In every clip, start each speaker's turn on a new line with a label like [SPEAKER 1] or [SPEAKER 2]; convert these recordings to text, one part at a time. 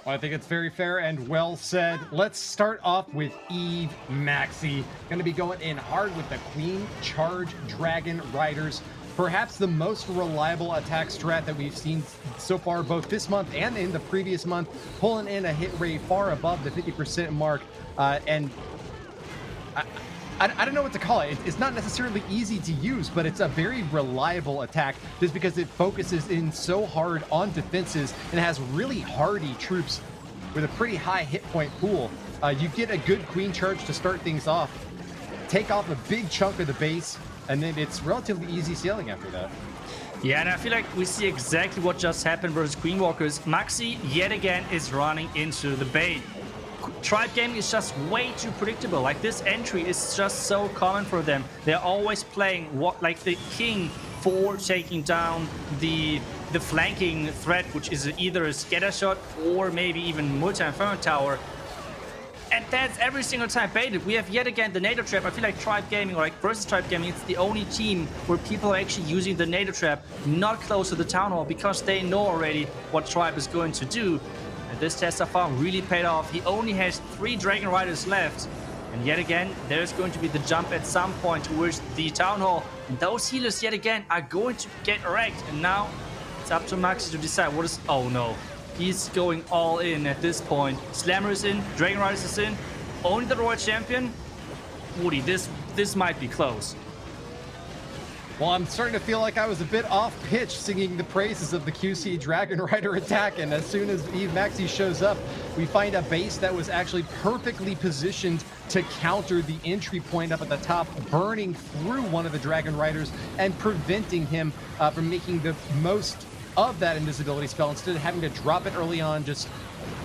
[SPEAKER 1] Well, I think it's very fair and well said. Let's start off with Eve Maxi. Going to be going in hard with the Queen Charge Dragon Riders. Perhaps the most reliable attack strat that we've seen so far, both this month and in the previous month, pulling in a hit rate far above the 50% mark. And I don't know what to call it. It's not necessarily easy to use, but it's a very reliable attack just because it focuses in so hard on defenses and has really hardy troops with a pretty high hit point pool. You get a good Queen Charge to start things off, take off a big chunk of the base, and then it's relatively easy sailing after that.
[SPEAKER 2] Yeah, and I feel like we see exactly what just happened versus Queen Walkers. Maxi, yet again, is running into the bait. Tribe Gaming is just way too predictable. Like, this entry is just so common for them. They're always playing what, like, the king for taking down the flanking threat, which is either a scatter shot or maybe even multi-inferno tower. And that's every single time baited. We have yet again the NATO trap. I feel like Tribe Gaming, or like versus Tribe Gaming, it's the only team where people are actually using the NATO trap not close to the town hall because they know already what Tribe is going to do. And this test so far really paid off. He only has 3 Dragon Riders left. And yet again, there's going to be the jump at some point towards the town hall. And those healers yet again are going to get wrecked. And now it's up to Maxi to decide what is... Oh no. He's going all in at this point. Slammer is in. Dragon Riders is in. Only the Royal Champion. Woody, this might be close.
[SPEAKER 1] Well, I'm starting to feel like I was a bit off pitch singing the praises of the QC Dragon Rider attack, and as soon as Eve Maxi shows up, we find a base that was actually perfectly positioned to counter the entry point up at the top, burning through one of the Dragon Riders and preventing him from making the most of that invisibility spell. Instead of having to drop it early on, just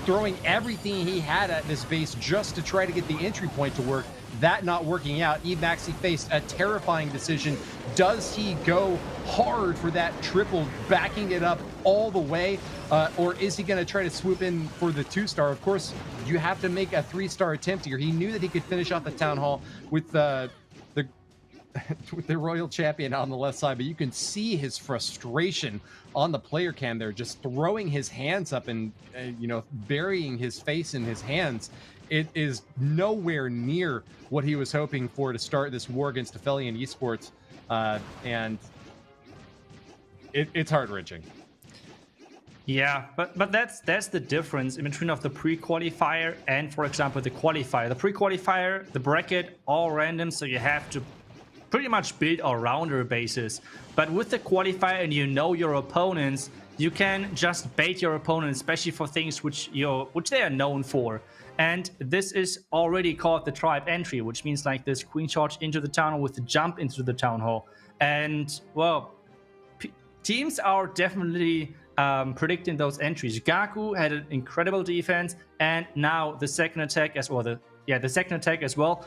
[SPEAKER 1] throwing everything he had at this base just to try to get the entry point to work. That not working out, Eve Maxi faced a terrifying decision. Does he go hard for that triple, backing it up all the way, or is he going to try to swoop in for the 2-star? Of course, you have to make a 3-star attempt here. He knew that he could finish off the town hall with the Royal Champion on the left side, but you can see his frustration on the player cam there, just throwing his hands up and burying his face in his hands. It is nowhere near what he was hoping for to start this war against Aphelion Esports, and it's heart-wrenching.
[SPEAKER 2] Yeah, but that's the difference in between of the pre-qualifier and, for example, the qualifier. The pre-qualifier, the bracket, all random, so you have to pretty much build around your bases. But with the qualifier and you know your opponents, you can just bait your opponent, especially for things which they are known for. And this is already called the tribe entry, which means like this Queen Charge into the town hall with the jump into the town hall. And well, teams are definitely predicting those entries. Gaku had an incredible defense, and now the second attack as well. The second attack as well.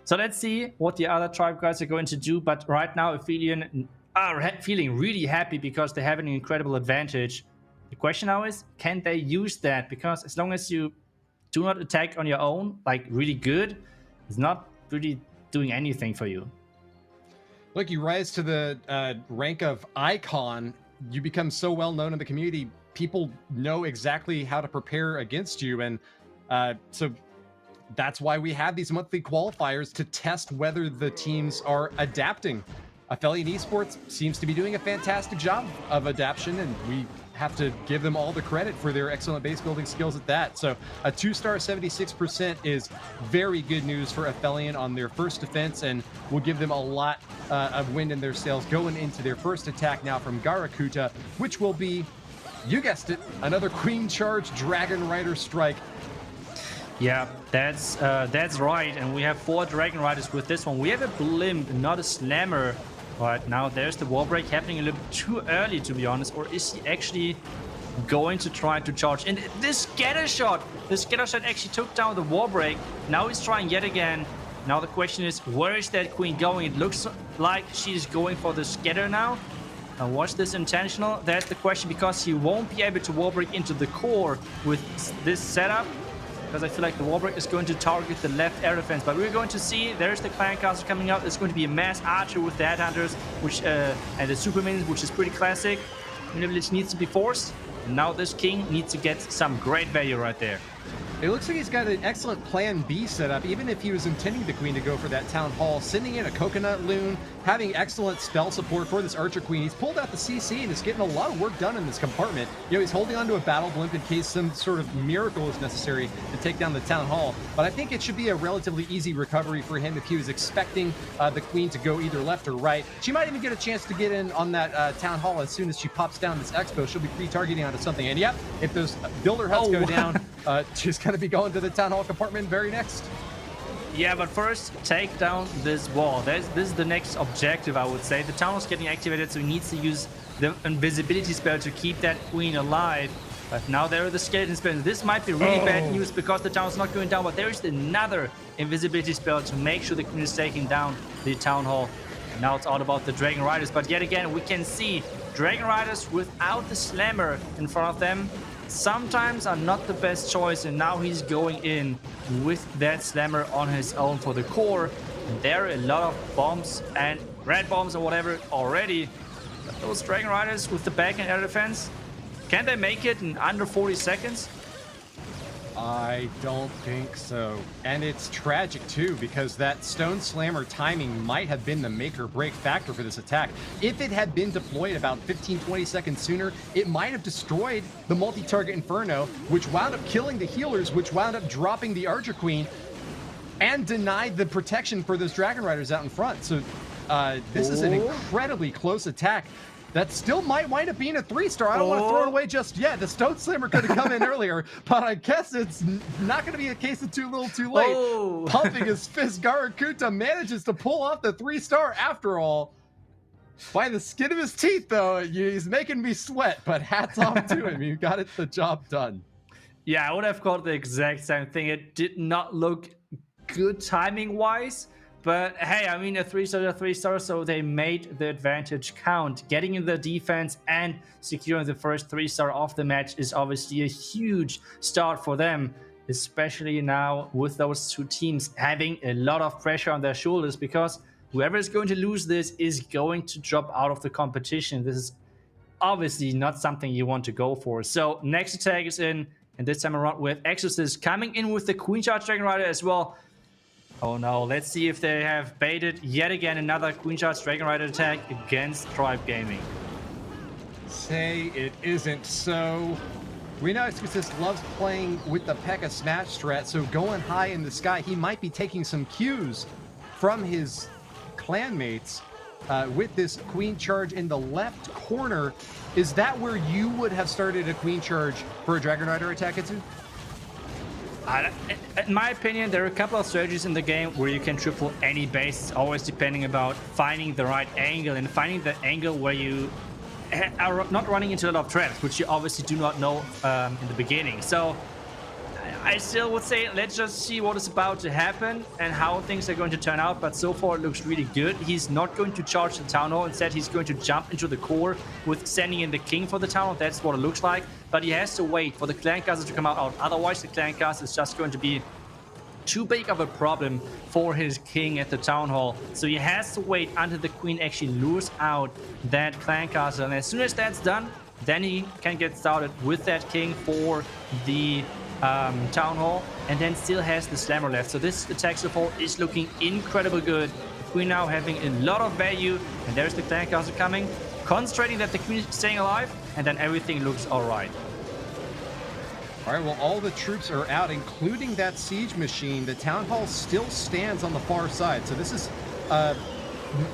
[SPEAKER 2] So let's see what the other tribe guys are going to do. But right now, Aphelion are feeling really happy because they have an incredible advantage. The question now is, can they use that? Because as long as you do not attack on your own, like really good, it's not really doing anything for you.
[SPEAKER 1] Look, you rise to the rank of icon. You become so well known in the community. People know exactly how to prepare against you. And so that's why we have these monthly qualifiers to test whether the teams are adapting. Aphelion Esports seems to be doing a fantastic job of adaptation, and we have to give them all the credit for their excellent base building skills at that. So a 2-star 76% is very good news for Aphelion on their first defense, and will give them a lot of wind in their sails going into their first attack now from Garakuta, which will be, you guessed it, another Queen Charge Dragon Rider strike.
[SPEAKER 2] Yeah, that's right. And we have 4 Dragon Riders with this one. We have a Blimp, not a Slammer. Right now, there's the wall break happening a little bit too early, to be honest. Or is he actually going to try to charge? And this scatter shot actually took down the wall break. Now he's trying yet again. Now the question is, where is that queen going? It looks like she's going for the scatter now. And was this intentional? That's the question, because he won't be able to wall break into the core with this setup. Because I feel like the wall break is going to target the left air defense. But we're going to see, there's the clan caster coming out. It's going to be a mass archer with the headhunters, which and the super minions, which is pretty classic. Queen ability needs to be forced. And now this king needs to get some great value right there.
[SPEAKER 1] It looks like he's got an excellent plan B set up, even if he was intending the queen to go for that town hall, sending in a coconut loon, having excellent spell support for this archer queen. He's pulled out the CC and is getting a lot of work done in this compartment. You know, he's holding onto a battle blimp in case some sort of miracle is necessary to take down the town hall. But I think it should be a relatively easy recovery for him if he was expecting the queen to go either left or right. She might even get a chance to get in on that town hall as soon as she pops down this expo. She'll be pre-targeting onto something. And yep, if those builder huts go down, she's going to be going to the town hall compartment very next.
[SPEAKER 2] Yeah, but first, take down this wall. This is the next objective, I would say. The town hall's getting activated, so he needs to use the invisibility spell to keep that queen alive. But now there are the skeleton spells. This might be really bad news because the town's not going down, but there is another invisibility spell to make sure the queen is taking down the town hall. And now it's all about the Dragon Riders, but yet again, we can see Dragon Riders without the slammer in front of them sometimes are not the best choice, and now he's going in with that slammer on his own for the core. And there are a lot of bombs and red bombs or whatever already. But those Dragon Riders with the back and air defense, can they make it in under 40 seconds?
[SPEAKER 1] I don't think so. And it's tragic too, because that Stone Slammer timing might have been the make or break factor for this attack. If it had been deployed about 15-20 seconds sooner, it might have destroyed the multi-target Inferno, which wound up killing the healers, which wound up dropping the Archer Queen, and denied the protection for those Dragon Riders out in front. So this is an incredibly close attack. That still might wind up being a 3-star. I don't want to throw it away just yet. The Stone Slammer could have come in earlier, but I guess it's not going to be a case of too little too late. Pumping his fist, Garakuta manages to pull off the 3-star after all. By the skin of his teeth, though, he's making me sweat, but hats off to him. You got the job done.
[SPEAKER 2] Yeah, I would have called the exact same thing. It did not look good timing-wise. But hey, I mean, a 3-star to 3-star, so they made the advantage count. Getting in the defense and securing the first 3-star of the match is obviously a huge start for them, especially now with those two teams having a lot of pressure on their shoulders, because whoever is going to lose this is going to drop out of the competition. This is obviously not something you want to go for. So next attack is in, and this time around with Exorcist coming in with the Queen Charge Dragon Rider as well. Oh no, let's see if they have baited yet again another Queen Charge Dragon Rider attack against Tribe Gaming.
[SPEAKER 1] Say it isn't so. We know Exorcist loves playing with the Pekka Smash strat, so going high in the sky, he might be taking some cues from his clanmates with this Queen Charge in the left corner. Is that where you would have started a Queen Charge for a Dragon Rider attack, Itsu?
[SPEAKER 2] In my opinion, there are a couple of strategies in the game where you can triple any base. It's always depending about finding the right angle and finding the angle where you are not running into a lot of traps, which you obviously do not know in the beginning. So I still would say let's just see what is about to happen and how things are going to turn out. But so far it looks really good. He's not going to charge the town hall. Instead, he's going to jump into the core with sending in the king for the town hall. That's what it looks like. But he has to wait for the clan caster to come out. Otherwise, the clan caster is just going to be too big of a problem for his king at the town hall. So he has to wait until the queen actually lures out that clan caster. And as soon as that's done, then he can get started with that king for the town hall, and then still has the slammer left. So this attack so far is looking incredibly good. The queen now having a lot of value, and there's the clan caster coming, concentrating that the queen is staying alive, and then everything looks all right.
[SPEAKER 1] All right, well, all the troops are out, including that siege machine. The town hall still stands on the far side, so this is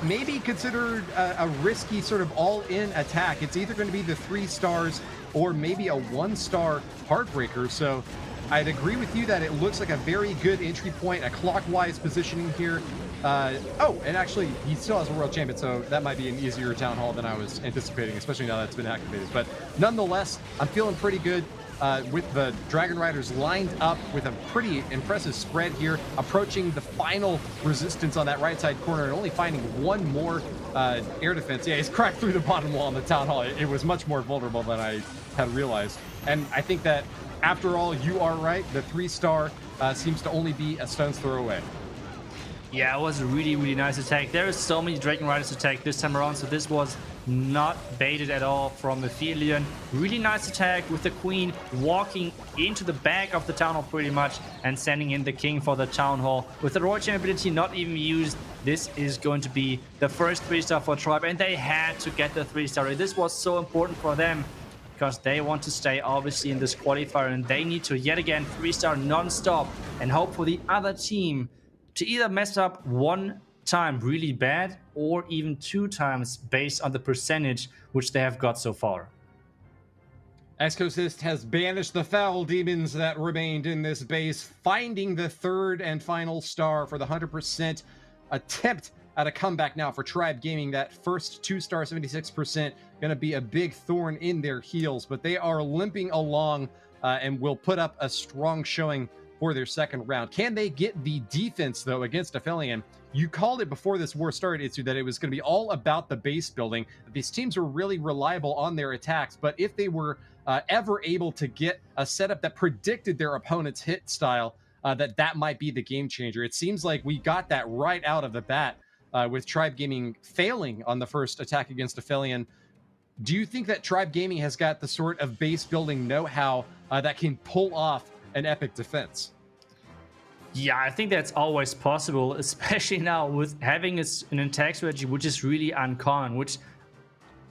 [SPEAKER 1] maybe considered a risky sort of all-in attack. It's either going to be the 3 stars or maybe a 1-star Heartbreaker. So I'd agree with you that it looks like a very good entry point, a clockwise positioning here. Oh, and actually, he still has a world champion, so that might be an easier town hall than I was anticipating, especially now that it's been activated. But nonetheless, I'm feeling pretty good with the Dragon Riders lined up with a pretty impressive spread here, approaching the final resistance on that right side corner and only finding one more air defense. Yeah, he's cracked through the bottom wall in the town hall. It was much more vulnerable than I had realized. And I think that after all, you are right. The 3-star seems to only be a stone's throw away.
[SPEAKER 2] Yeah, it was a really, really nice attack. There are so many Dragon Riders attack this time around, so this was not baited at all from Aphelion. Really nice attack with the Queen walking into the back of the Town Hall pretty much and sending in the King for the Town Hall. With the Royal Champion ability not even used, this is going to be the first 3-star for Tribe, and they had to get the 3-star. This was so important for them because they want to stay obviously in this qualifier, and they need to yet again 3-star non-stop and hope for the other team to either mess up one time really bad or even 2 times based on the percentage which they have got so far.
[SPEAKER 1] Exorcist has banished the foul demons that remained in this base, finding the 3rd and final star for the 100% attempt at a comeback now for Tribe Gaming. That first 2-star, 76%, going to be a big thorn in their heels, but they are limping along and will put up a strong showing for their second round. Can they get the defense, though, against Aphelion? You called it before this war started, Itsu, that it was going to be all about the base building. These teams are really reliable on their attacks, but if they were ever able to get a setup that predicted their opponent's hit style, that might be the game changer. It seems like we got that right out of the bat with Tribe Gaming failing on the first attack against Aphelion. Do you think that Tribe Gaming has got the sort of base building know-how that can pull off an epic defense?
[SPEAKER 2] Yeah, I think that's always possible, especially now with having an attack strategy which is really uncommon, which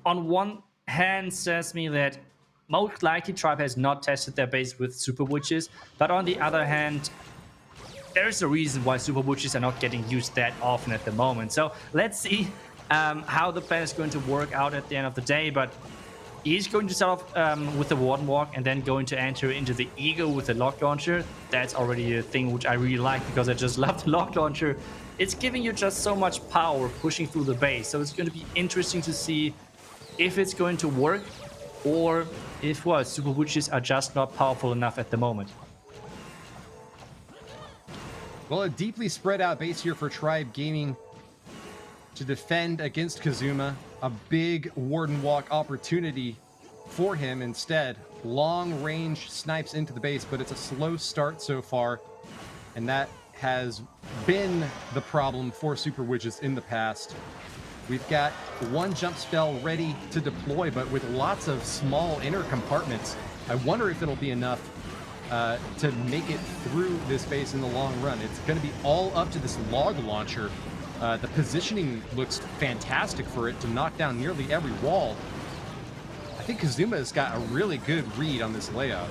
[SPEAKER 2] on one hand says me that most likely Tribe has not tested their base with Super Witches, but on the other hand, there's a reason why Super Witches are not getting used that often at the moment. So let's see how the plan is going to work out at the end of the day, but he's going to start off with the Warden Walk and then going to enter into the Eagle with the Lock Launcher. That's already a thing which I really like because I just love the Lock Launcher. It's giving you just so much power pushing through the base. So it's going to be interesting to see if it's going to work or if, well, Super Witches are just not powerful enough at the moment.
[SPEAKER 1] Well, a deeply spread out base here for Tribe Gaming to defend against Kazuma. A big Warden Walk opportunity for him instead. Long range snipes into the base, but it's a slow start so far. And that has been the problem for Super Witches in the past. We've got one jump spell ready to deploy, but with lots of small inner compartments. I wonder if it'll be enough to make it through this base in the long run. It's going to be all up to this log launcher. The positioning looks fantastic for it to knock down nearly every wall. I think Kazuma has got a really good read on this layout.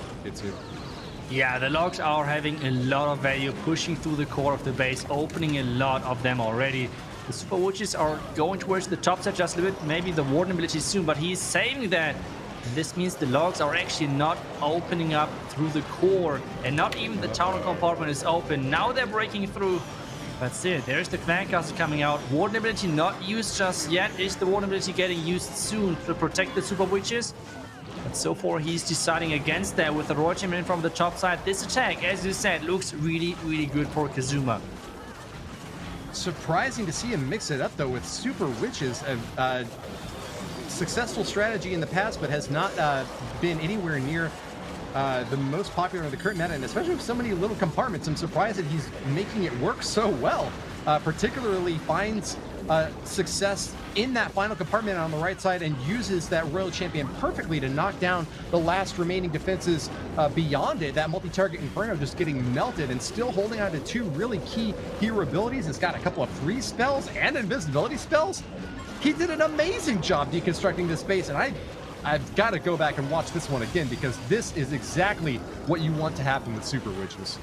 [SPEAKER 2] Yeah, the logs are having a lot of value, pushing through the core of the base, opening a lot of them already. The Super Witches are going towards the top side just a bit, maybe the Warden ability soon, but he's saving that. And this means the logs are actually not opening up through the core, and not even the tower compartment is open. Now they're breaking through. That's it. There's the Clan Castle coming out. Warden ability not used just yet. Is the Warden ability getting used soon to protect the Super Witches? But so far he's deciding against that with the Royal Champion from the top side. This attack, as you said, looks really, really good for Kazuma.
[SPEAKER 1] Surprising to see him mix it up though with Super Witches. A successful strategy in the past, but has not been anywhere near the most popular in the current meta, and especially with so many little compartments. I'm surprised that he's making it work so well. Particularly finds success in that final compartment on the right side and uses that Royal Champion perfectly to knock down the last remaining defenses beyond it. That multi-target Inferno just getting melted and still holding on to 2 really key hero abilities. It's got a couple of freeze spells and invisibility spells. He did an amazing job deconstructing this base, and I've got to go back and watch this one again because this is exactly what you want to happen with Super Witches.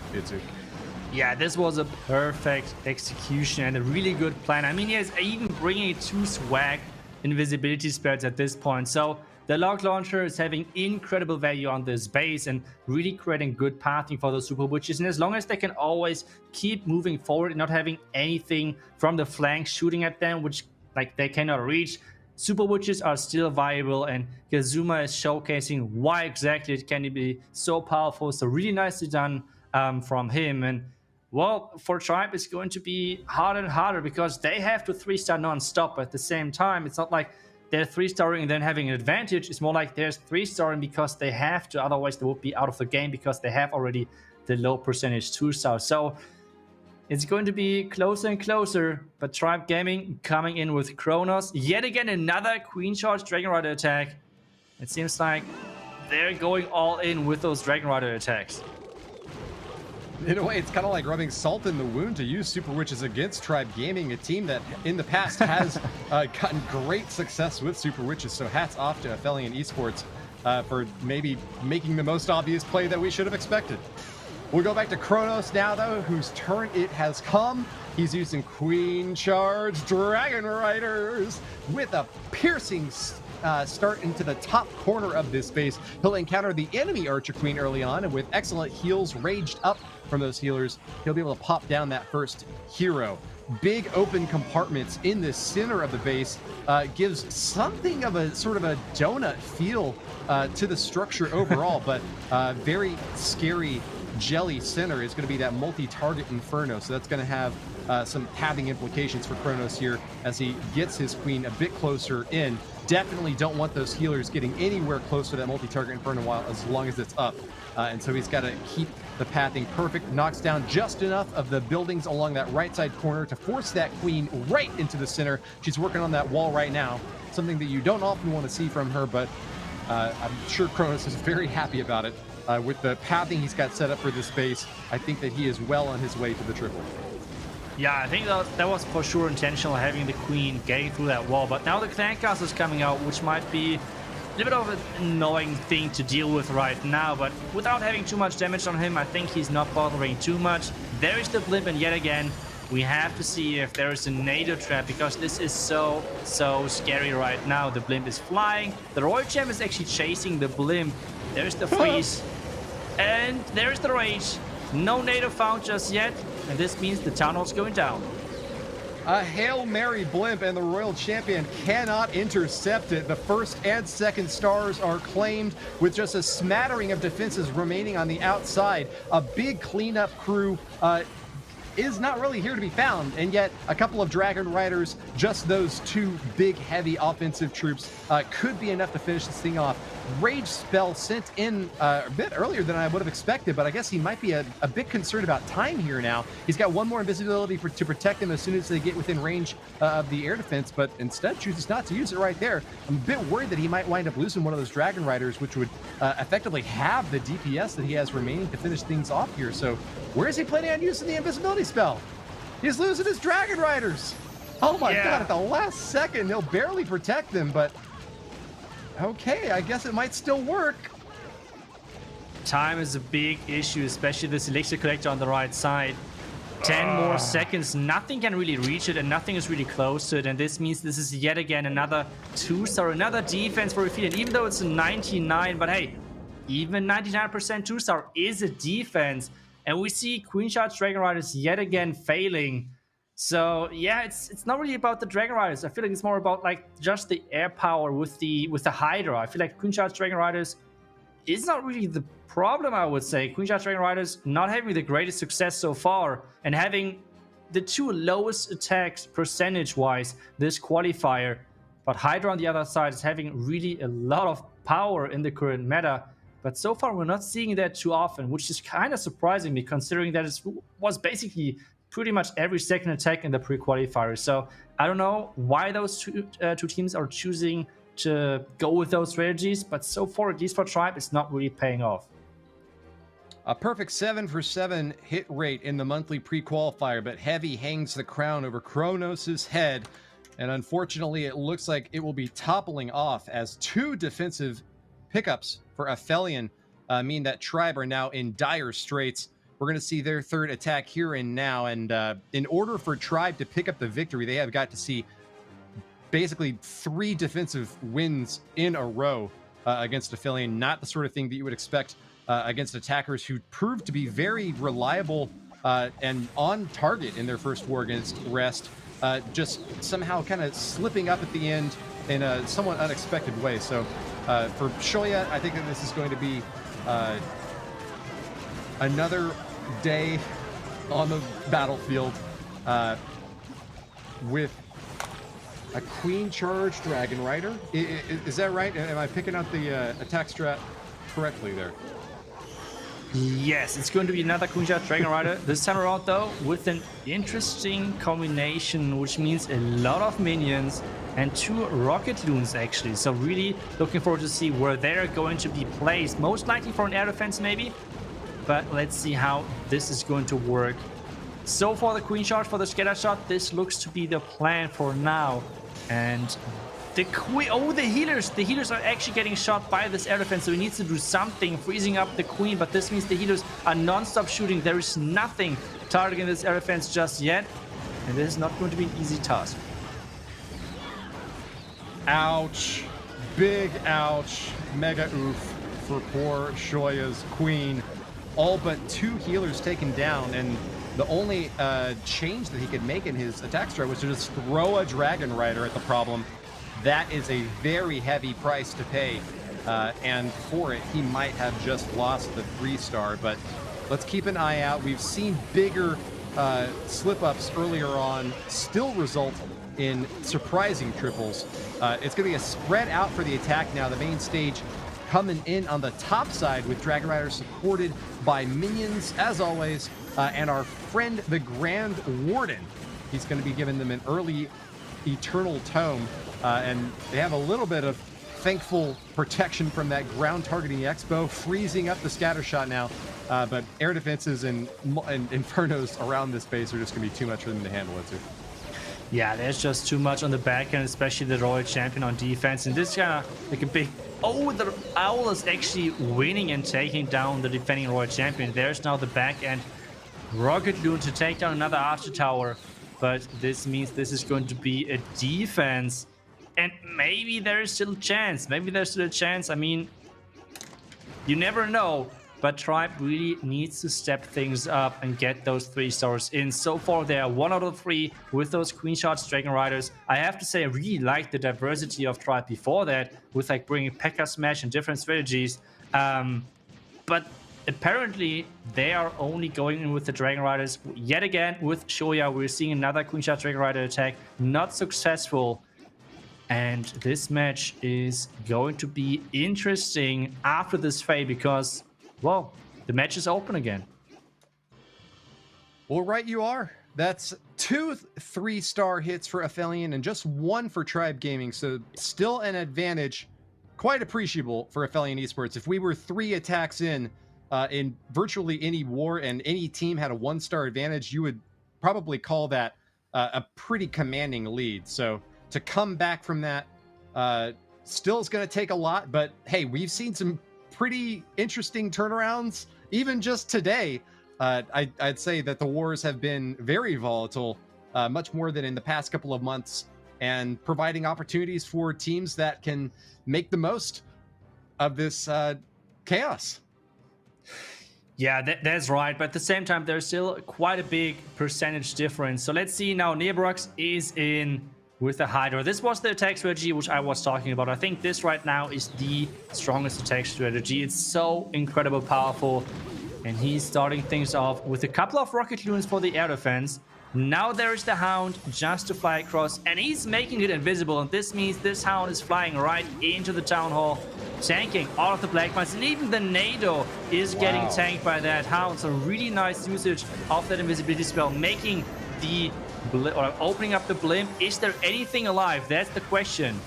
[SPEAKER 2] Yeah, this was a perfect execution and a really good plan. I mean, he is even bringing 2 swag invisibility spells at this point. So the Log Launcher is having incredible value on this base and really creating good pathing for the Super Witches. And as long as they can always keep moving forward and not having anything from the flank shooting at them, which like they cannot reach, Super Witches are still viable, and Kazuma is showcasing why exactly it can be so powerful. So really nicely done from him. And well, for Tribe, it's going to be harder and harder because they have to 3-star non-stop at the same time. It's not like they're 3-starring and then having an advantage. It's more like there's 3-starring because they have to, otherwise they would be out of the game because they have already the low percentage 2-star. So It's going to be closer and closer, but Tribe Gaming coming in with Chronos. Yet again, another Queen Charge Dragon Rider attack. It seems like they're going all in with those Dragon Rider attacks.
[SPEAKER 1] In a way, it's kind of like rubbing salt in the wound to use Super Witches against Tribe Gaming, a team that in the past has gotten great success with Super Witches. So hats off to Aphelion Esports for maybe making the most obvious play that we should have expected. We'll go back to Chronos now, though, whose turn it has come. He's using Queen Charge Dragon Riders with a piercing start into the top corner of this base. He'll encounter the enemy Archer Queen early on, and with excellent heals raged up from those healers, he'll be able to pop down that first hero. Big open compartments in the center of the base gives something of a sort of a donut feel to the structure overall, but very scary jelly center is going to be that multi-target Inferno, so that's going to have some pathing implications for Chronos here as he gets his queen a bit closer in. Definitely don't want those healers getting anywhere close to that multi-target Inferno while as long as it's up, and so he's got to keep the pathing perfect. Knocks down just enough of the buildings along that right side corner to force that queen right into the center. She's working on that wall right now, something that you don't often want to see from her, but I'm sure Chronos is very happy about it. With the pathing he's got set up for this base, I think that he is well on his way to the triple.
[SPEAKER 2] Yeah, I think that was for sure intentional, having the queen getting through that wall. But now the Clan Castle is coming out, which might be a little bit of an annoying thing to deal with right now. But without having too much damage on him, I think he's not bothering too much. There is the blimp, and yet again, we have to see if there is a NATO trap, because this is so scary right now. The blimp is flying. The Royal Gem is actually chasing the blimp. There's the freeze. And there's the rage. No NATO found just yet. And this means the Town Hall's going down.
[SPEAKER 1] A Hail Mary blimp and the Royal Champion cannot intercept it. The first and second stars are claimed with just a smattering of defenses remaining on the outside. A big cleanup crew is not really here to be found, and yet a couple of Dragon Riders, just those two big heavy offensive troops, could be enough to finish this thing off. Rage spell sent in a bit earlier than I would have expected, but I guess he might be a bit concerned about time here now. He's got one more invisibility to protect them as soon as they get within range of the air defense, but instead chooses not to use it right there. I'm a bit worried that he might wind up losing one of those Dragon Riders, which would effectively have the DPS that he has remaining to finish things off here. So where is he planning on using the invisibility spell? He's losing his Dragon Riders. Oh my God, at the last second, he'll barely protect them, but okay, I guess it might still work.
[SPEAKER 2] Time is a big issue, especially this Elixir Collector on the right side. 10 more seconds, nothing can really reach it, and nothing is really close to it, and this means this is yet again another 2-star, another defense for Aphelion, even though it's a 99, but hey, even 99% 2-star is a defense, and we see Queen Charge Dragon Riders yet again failing. So yeah, it's not really about the Dragon Riders. I feel like it's more about like just the air power with the Hydra. I feel like Queen Charge Dragon Riders is not really the problem, I would say. Queen Charge Dragon Riders not having the greatest success so far, and having the two lowest attacks percentage-wise this qualifier. But Hydra on the other side is having really a lot of power in the current meta. But so far we're not seeing that too often, which is kind of surprising me, considering that it was basically pretty much every second attack in the pre-qualifier. So I don't know why those two teams are choosing to go with those strategies, but so far, at least for Tribe, it's not really paying off.
[SPEAKER 1] A perfect 7 for 7 hit rate in the monthly pre-qualifier, but Heavy hangs the crown over Chronos' head, and unfortunately it looks like it will be toppling off as two defensive pickups for Aphelion mean that Tribe are now in dire straits. We're going to see their third attack here and now, and in order for Tribe to pick up the victory, they have got to see basically 3 defensive wins in a row against Aphelion. Not the sort of thing that you would expect against attackers who proved to be very reliable and on target in their first war against Rest, just somehow kind of slipping up at the end in a somewhat unexpected way. So for Shoya, I think that this is going to be another day on the battlefield with a Queen Charge Dragon Rider. Is that right? Am I picking out the attack strat correctly there?
[SPEAKER 2] Yes, it's going to be another Queen Shot Dragon Rider. This time around, though, with an interesting combination, which means a lot of minions and 2 rocket loons, actually. So really looking forward to see where they're going to be placed. Most likely for an air defense, maybe. But let's see how this is going to work. So for the Queen Shot, for the Scatter Shot, this looks to be the plan for now. And the Queen... Oh, the healers! The healers are actually getting shot by this air defense, so he needs to do something, freezing up the Queen. But this means the healers are non-stop shooting. There is nothing targeting this air defense just yet. And this is not going to be an easy task.
[SPEAKER 1] Ouch. Big ouch. Mega oof for poor Shoya's Queen. All but 2 healers taken down, and the only change that he could make in his attack strat was to just throw a Dragon Rider at the problem. That is a very heavy price to pay, and for it, he might have just lost the 3-star, but let's keep an eye out. We've seen bigger slip-ups earlier on still result in surprising triples. It's going to be a spread out for the attack now. The main stage coming in on the top side with Dragon Rider supported by minions, as always, and our friend, the Grand Warden. He's going to be giving them an early Eternal Tome, and they have a little bit of thankful protection from that ground targeting Expo, freezing up the scatter shot now, but air defenses and Infernos around this base are just going to be too much for them to handle it too.
[SPEAKER 2] Yeah, there's just too much on the back end, especially the Royal Champion on defense. And this kind of like a big... Oh, the Owl is actually winning and taking down the defending Royal Champion. There's now the back end Rocket Loon to take down another Archer Tower. But this means this is going to be a defense. And maybe there's still a chance. Maybe there's still a chance. I mean, you never know. But Tribe really needs to step things up and get those 3-stars in. So far, they are 1 out of 3 with those Queen Shots Dragon Riders. I have to say, I really like the diversity of Tribe before that, with like bringing Pekka Smash and different strategies. But apparently, they are only going in with the Dragon Riders. Yet again, with Shoya, we're seeing another Queen Shot Dragon Rider attack. Not successful. And this match is going to be interesting after this fade because... well, the match is open again.
[SPEAKER 1] Well, right you are. That's 2 3-star hits for Aphelion and just 1 for Tribe Gaming. So still an advantage, quite appreciable for Aphelion Esports. If we were 3 attacks in virtually any war and any team had a 1-star advantage, you would probably call that a pretty commanding lead. So to come back from that still is going to take a lot. But hey, we've seen some pretty interesting turnarounds even just today. I'd say that the wars have been very volatile, much more than in the past couple of months, and providing opportunities for teams that can make the most of this chaos.
[SPEAKER 2] Yeah, that's right. But at the same time, there's still quite a big percentage difference. So let's see now. Nebrox is in with the Hydra. This was the attack strategy which I was talking about. I think this right now is the strongest attack strategy. It's so incredibly powerful. And he's starting things off with a couple of rocket loons for the air defense. Now there's the Hound just to fly across, and he's making it invisible. And this means this Hound is flying right into the Town Hall, tanking all of the Black Mines, and even the NATO is getting tanked by that Hound. So really nice usage of that invisibility spell, making the or opening up the blimp. Is there anything alive? That's the question.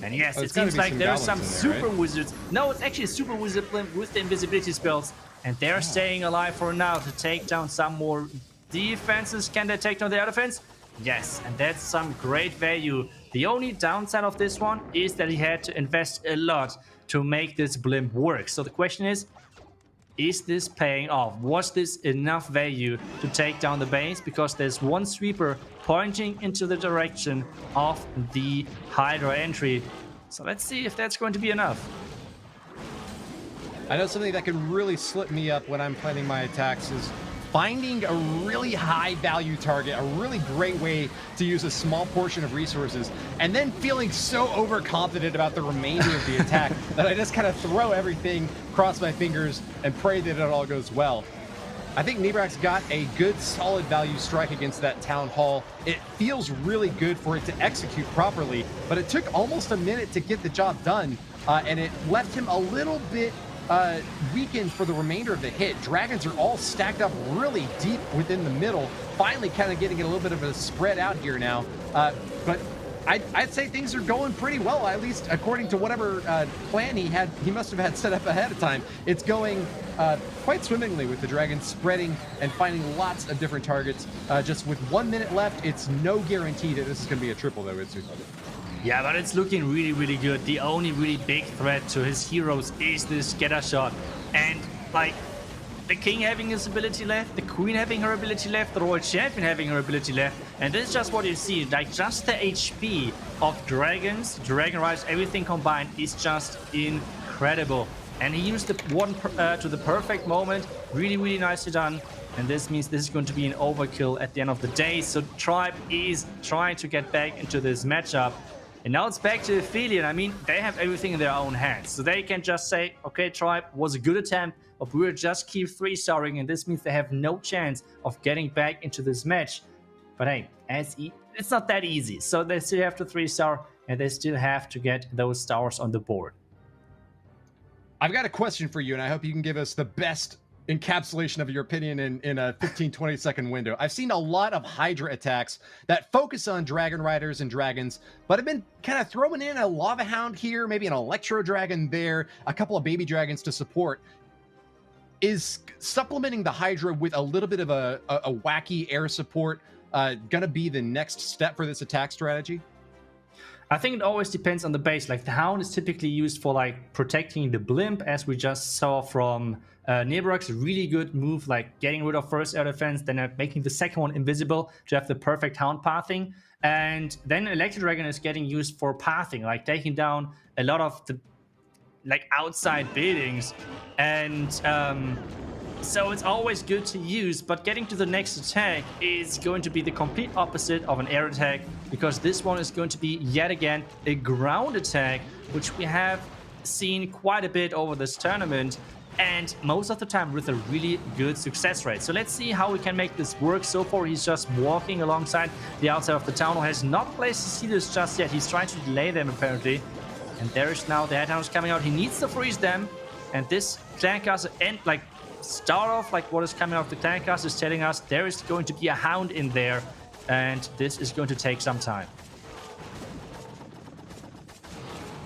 [SPEAKER 2] And yes, it seems like there are some super wizards. No, it's actually a super wizard blimp with the invisibility spells, and they're staying alive for now to take down some more defenses. Can they take down the air defense? Yes, and that's some great value. The only downside of this one is that he had to invest a lot to make this blimp work. So the question is this paying off? Was this enough value to take down the base? Because there's one sweeper pointing into the direction of the Hydra entry. So let's see if that's going to be enough.
[SPEAKER 1] I know something that can really slip me up when I'm planning my attacks is finding a really high value target, a really great way to use a small portion of resources, and then feeling so overconfident about the remainder of the attack that I just kind of throw everything, cross my fingers, and pray that it all goes well. I think Nebrax got a good solid value strike against that Town Hall. It feels really good for it to execute properly, but it took almost a minute to get the job done, and it left him a little bit weakened for the remainder of the hit. Dragons are all stacked up really deep within the middle, finally kind of getting it a little bit of a spread out here now. But I'd say things are going pretty well, at least according to whatever plan he must have had set up ahead of time. It's going quite swimmingly with the Dragons spreading and finding lots of different targets. Just with 1 minute left, it's no guarantee that this is going to be a triple, though, Itsu.
[SPEAKER 2] Yeah, but it's looking really, really good. The only really big threat to his heroes is this scatter shot. And, like, the king having his ability left, the queen having her ability left, the royal champion having her ability left. And this is just what you see. Like, just the HP of dragons, dragon riders, everything combined is just incredible. And he used the one to the perfect moment. Really, really nicely done. And this means this is going to be an overkill at the end of the day. So Tribe is trying to get back into this matchup. And now it's back to Aphelion. I mean, they have everything in their own hands. So they can just say, okay, Tribe was a good attempt, but we will just keep 3-starring. And this means they have no chance of getting back into this match. But hey, it's not that easy. So they still have to 3-star, and they still have to get those stars on the board.
[SPEAKER 1] I've got a question for you, and I hope you can give us the best encapsulation of your opinion in a 15-20 second window. I've seen a lot of Hydra attacks that focus on Dragon Riders and dragons, but I've been kind of throwing in a Lava Hound here, maybe an Electro Dragon there, a couple of baby dragons to support. Is supplementing the Hydra with a little bit of a wacky air support gonna be the next step for this attack strategy?
[SPEAKER 2] I think it always depends on the base. Like, the Hound is typically used for, like, protecting the Blimp, as we just saw from Nebrox. A really good move, like getting rid of first air defense, then making the second one invisible to have the perfect Hound pathing. And then Electro Dragon is getting used for pathing, like taking down a lot of the, like, outside buildings. And so it's always good to use, but getting to the next attack is going to be the complete opposite of an air attack, because this one is going to be yet again a ground attack, which we have seen quite a bit over this tournament, and most of the time with a really good success rate. So let's see how we can make this work. So far he's just walking alongside the outside of the town hall, has not placed the sealers just yet. He's trying to delay them apparently, and there's now the headhunters coming out. He needs to freeze them, and this clan caster start off, like, what is coming off the clan cast is telling us there is going to be a Hound in there, and this is going to take some time.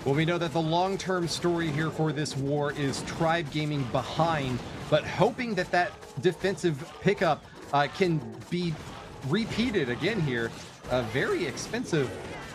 [SPEAKER 1] Well, we know that the long-term story here for this war is Tribe Gaming behind, but hoping that that defensive pickup can be repeated again here. A very expensive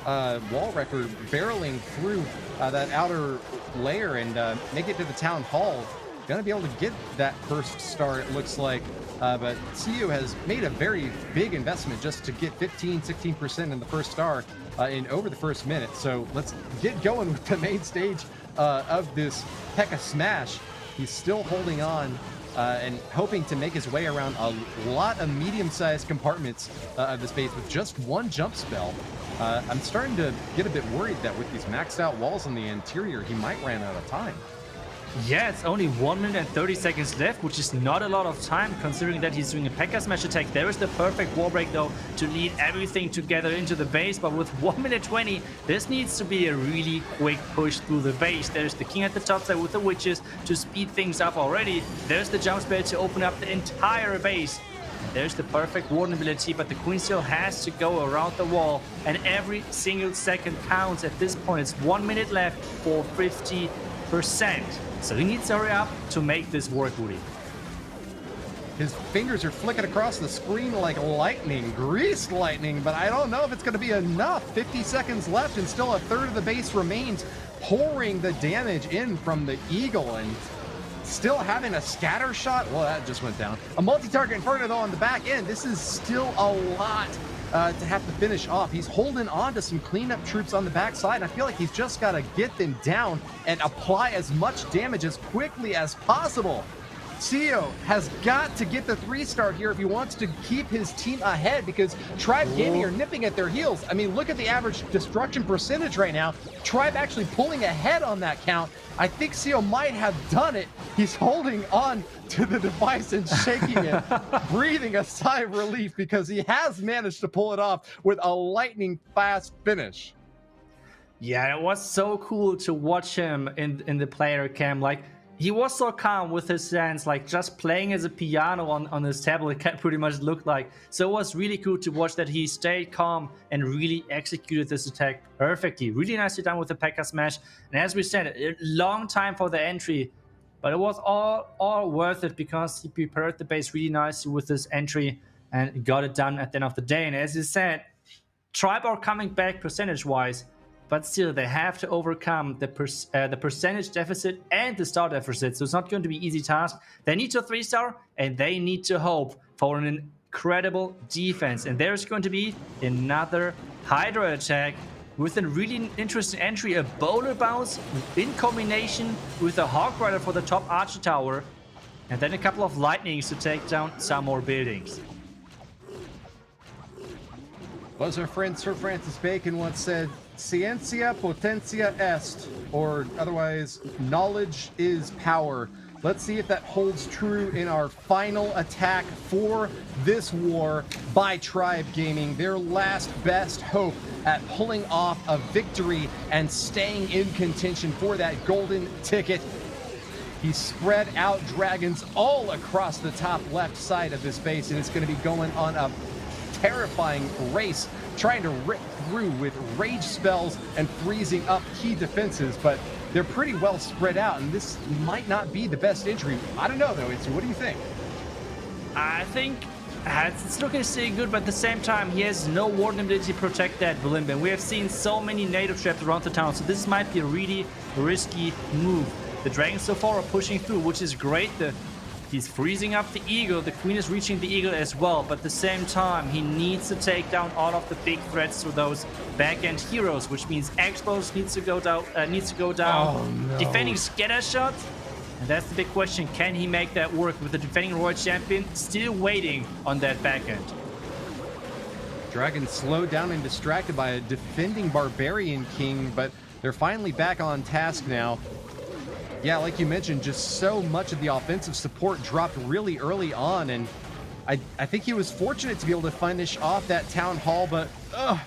[SPEAKER 1] wall wrecker barreling through that outer layer and make it to the town hall. Gonna be able to get that first star, it looks like, but CU has made a very big investment just to get 15-16% in the first star in over the first minute. So let's get going with the main stage of this Pekka smash. He's still holding on and hoping to make his way around a lot of medium-sized compartments of the space with just one jump spell. I'm starting to get a bit worried that with these maxed out walls on the interior, he might run out of time.
[SPEAKER 2] Yeah, it's only 1 minute and 30 seconds left, which is not a lot of time considering that he's doing a Pekka smash attack. There is the perfect wall break, though, to lead everything together into the base. But with 1 minute 20, this needs to be a really quick push through the base. There's the king at the top side with the witches to speed things up already. There's the jump spell to open up the entire base. There's the perfect warden ability, but the queen still has to go around the wall, and every single second counts at this point. It's 1 minute left for 50%. So he needs to hurry up to make this work, Woody.
[SPEAKER 1] His fingers are flicking across the screen like lightning, greased lightning, but I don't know if it's going to be enough. 50 seconds left and still a third of the base remains, pouring the damage in from the Eagle and still having a scatter shot. Well, that just went down. A multi-target Inferno, though, on the back end. This is still a lot to have to finish off. He's holding on to some cleanup troops on the backside, and I feel like he's just got to get them down and apply as much damage as quickly as possible. CEO has got to get the 3-star here if he wants to keep his team ahead, because Tribe Gaming are nipping at their heels. I mean, look at the average destruction percentage right now. Tribe actually pulling ahead on that count. I think CEO might have done it. He's holding on to the device and shaking it, breathing a sigh of relief, because he has managed to pull it off with a lightning fast finish.
[SPEAKER 2] Yeah, it was so cool to watch him in the player cam. Like, he was so calm with his stance, like just playing as a piano on his tablet, pretty much looked like. So it was really cool to watch that he stayed calm and really executed this attack perfectly. Really nicely done with the Pekka smash. And as we said, a long time for the entry, but it was all worth it because he prepared the base really nicely with this entry and got it done at the end of the day. And as you said, Tribe are coming back percentage-wise, but still they have to overcome the percentage deficit and the star deficit. So it's not going to be an easy task. They need to 3-star and they need to hope for an incredible defense. And there's going to be another Hydra attack with a really interesting entry, a boulder bounce in combination with a Hawk Rider for the top archer tower, and then a couple of lightnings to take down some more buildings.
[SPEAKER 1] As our friend Sir Francis Bacon once said, "Scientia potentia est," or otherwise, knowledge is power. Let's see if that holds true in our final attack for this war by Tribe Gaming. Their last best hope at pulling off a victory and staying in contention for that golden ticket. He spread out dragons all across the top left side of this base, and it's going to be going on a terrifying race, trying to rip through with rage spells and freezing up key defenses, but they're pretty well spread out, and this might not be the best entry. I don't know, though. What do you think?
[SPEAKER 2] I think it's looking still good, but at the same time, he has no warden ability to protect that Vilimben. We have seen so many native traps around the town, so this might be a really risky move. The dragons so far are pushing through, which is great. He's freezing up the eagle. The queen is reaching the eagle as well, but at the same time, he needs to take down all of the big threats through those back-end heroes, which means Expos needs to go down.
[SPEAKER 1] Oh, no.
[SPEAKER 2] Defending scatter shot, and that's the big question. Can he make that work with the defending Royal Champion still waiting on that back-end?
[SPEAKER 1] Dragon slowed down and distracted by a defending Barbarian King, but they're finally back on task now. Yeah, like you mentioned, just so much of the offensive support dropped really early on, and I think he was fortunate to be able to finish off that Town Hall, but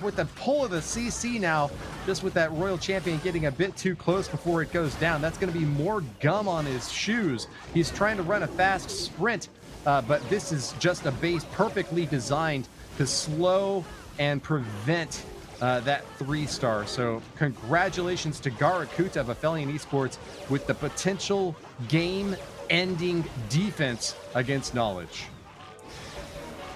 [SPEAKER 1] with the pull of the CC now, just with that Royal Champion getting a bit too close before it goes down, that's going to be more gum on his shoes. He's trying to run a fast sprint, but this is just a base perfectly designed to slow and prevent that 3-star. So congratulations to Garakuta of Aphelion Esports with the potential game-ending defense against Knowledge.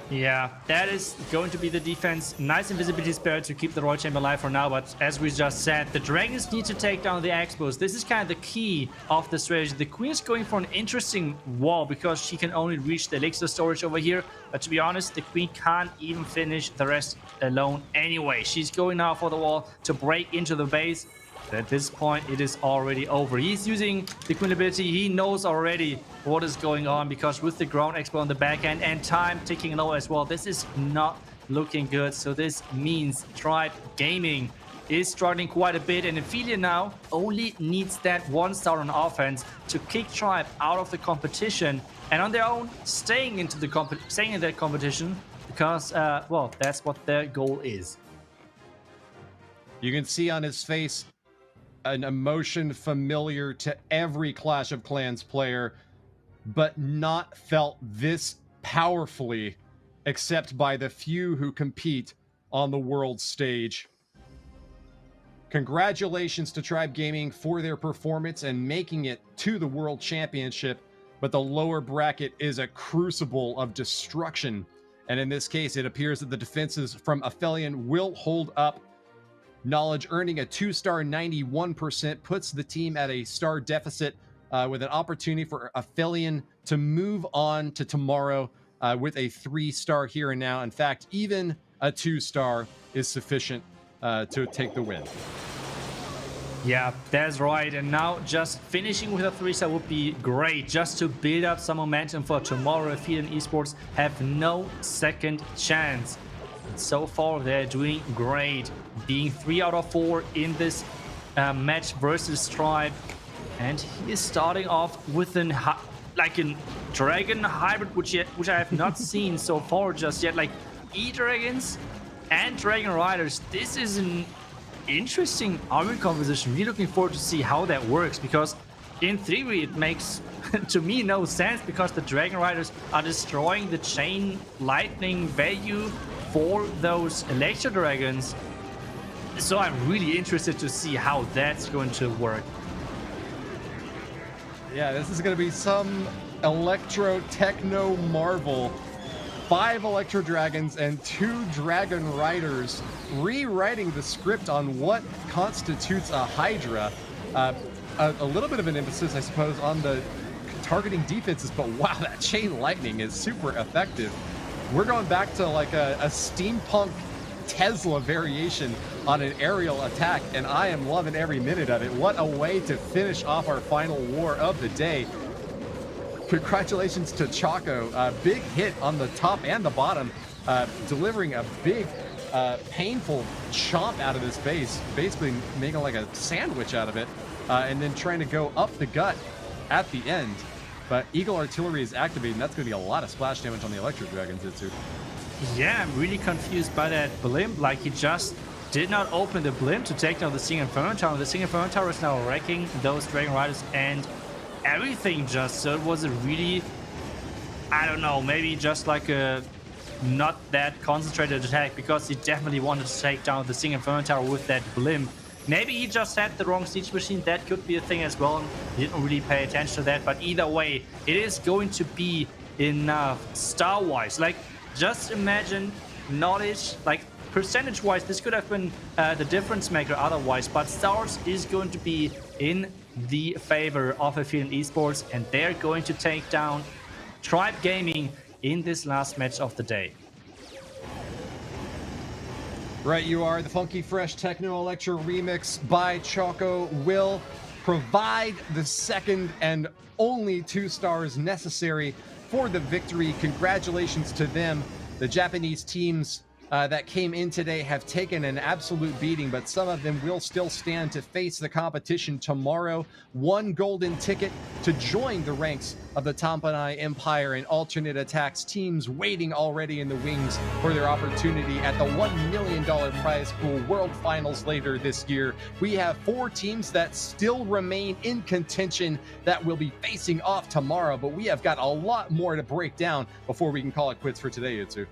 [SPEAKER 2] Yeah, that is going to be the defense. Nice invisibility spell to keep the Royal Champion alive for now, but as we just said, the dragons need to take down the Expos. This is kind of the key of the strategy. The queen is going for an interesting wall because she can only reach the elixir storage over here, but to be honest, the queen can't even finish the rest alone anyway. She's going now for the wall to break into the base. At this point, it is already over. He's using the queen ability. He knows already what is going on because with the ground expo on the back end and time ticking low as well, this is not looking good. So this means Tribe Gaming is struggling quite a bit, and Aphelion now only needs that 1-star on offense to kick Tribe out of the competition, and on their own staying in that competition because well, that's what their goal is.
[SPEAKER 1] You can see on his face an emotion familiar to every Clash of Clans player, but not felt this powerfully except by the few who compete on the world stage. Congratulations to Tribe Gaming for their performance and making it to the World Championship, but the lower bracket is a crucible of destruction, and in this case it appears that the defenses from Aphelion will hold up. Knowledge earning a 2-star 91% puts the team at a star deficit with an opportunity for Aphelion to move on to tomorrow with a 3-star here and now. In fact, even a 2-star is sufficient to take the win.
[SPEAKER 2] Yeah, that's right. And now just finishing with a 3-star would be great, just to build up some momentum for tomorrow. Aphelion Esports have no second chance. So far, they're doing great, being 3 out of 4 in this match versus Tribe. And he is starting off with a dragon hybrid, which I have not seen so far just yet. Like E-Dragons and Dragon Riders. This is an interesting army composition. Really looking forward to see how that works, because in theory, it makes to me no sense because the Dragon Riders are destroying the chain lightning value for those Electro Dragons. So I'm really interested to see how that's going to work.
[SPEAKER 1] Yeah, this is going to be some Electro Techno Marvel. 5 Electro Dragons and 2 Dragon Riders rewriting the script on what constitutes a Hydra. A little bit of an emphasis, I suppose, on the targeting defenses, but wow, that chain lightning is super effective. We're going back to like a steampunk Tesla variation on an aerial attack, and I am loving every minute of it. What a way to finish off our final war of the day. Congratulations to Choco. Big hit on the top and the bottom, delivering a big, painful chomp out of this base, basically making like a sandwich out of it, and then trying to go up the gut at the end. But Eagle Artillery is activating. That's going to be a lot of splash damage on the Electro Dragons, Itsu.
[SPEAKER 2] Yeah, I'm really confused by that blimp. Like, he just did not open the blimp to take down the Sing Inferno Tower. The Sing Inferno Tower is now wrecking those Dragon Riders and everything just. So it was a really, I don't know, maybe just like a not that concentrated attack because he definitely wanted to take down the Sing Inferno Tower with that blimp. Maybe he just had the wrong siege machine. That could be a thing as well. He didn't really pay attention to that. But either way, it is going to be enough star-wise. Like, just imagine knowledge, like percentage-wise, this could have been the difference maker otherwise. But stars is going to be in the favor of Aphelion Esports. And they're going to take down Tribe Gaming in this last match of the day.
[SPEAKER 1] Right, you are. The Funky Fresh Techno Electro remix by Choco will provide the second and only 2 stars necessary for the victory. Congratulations to them. The Japanese teams that came in today have taken an absolute beating, but some of them will still stand to face the competition tomorrow. 1 golden ticket to join the ranks of the Tampanai Empire and alternate attacks teams waiting already in the wings for their opportunity at the $1 million prize pool World Finals later this year. We have 4 teams that still remain in contention that will be facing off tomorrow, but we have got a lot more to break down before we can call it quits for today, Utsu.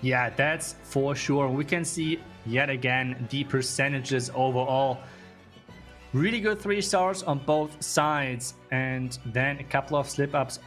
[SPEAKER 2] Yeah, that's for sure. We can see yet again the percentages overall. Really good 3 stars on both sides, and then a couple of slip-ups on